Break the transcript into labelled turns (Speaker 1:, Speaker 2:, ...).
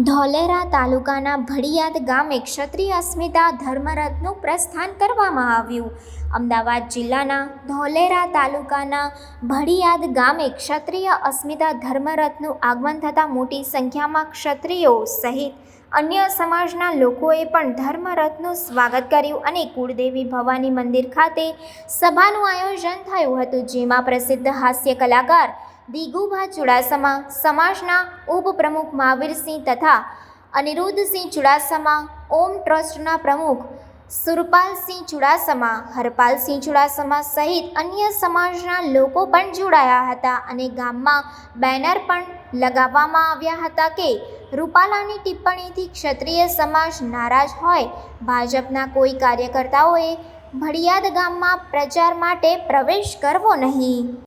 Speaker 1: ધોલેરા તાલુકાના ભડિયાદ ગામે ક્ષત્રિય અસ્મિતા ધર્મરથનું પ્રસ્થાન કરવામાં આવ્યું. અમદાવાદ જિલ્લાના ધોલેરા તાલુકાના ભડિયાદ ગામે ક્ષત્રિય અસ્મિતા ધર્મરથનું આગમન થતાં મોટી સંખ્યામાં ક્ષત્રિયો સહિત અન્ય સમાજના લોકોએ પણ ધર્મરથનું સ્વાગત કર્યું અને કુળદેવી ભવાની મંદિર ખાતે સભાનું આયોજન થયું હતું, જેમાં પ્રસિદ્ધ હાસ્ય કલાકાર દિગુભા ચુડાસમા, સમાજના ઉપપ્રમુખ મહાવીરસિંહ તથા અનિરુદ્ધસિંહ ચુડાસમા, ઓમ ટ્રસ્ટના પ્રમુખ સુરપાલસિંહ ચુડાસમા, હરપાલસિંહ ચુડાસમા સહિત અન્ય સમાજના લોકો પણ જોડાયા હતા અને ગામમાં બેનર પણ લગાવવામાં આવ્યા હતા કે રૂપાલાની ટિપ્પણીથી ક્ષત્રિય સમાજ નારાજ હોય. ભાજપના કોઈ કાર્યકર્તાઓએ ભડિયાદ ગામમાં પ્રચાર માટે પ્રવેશ કરવો નહીં.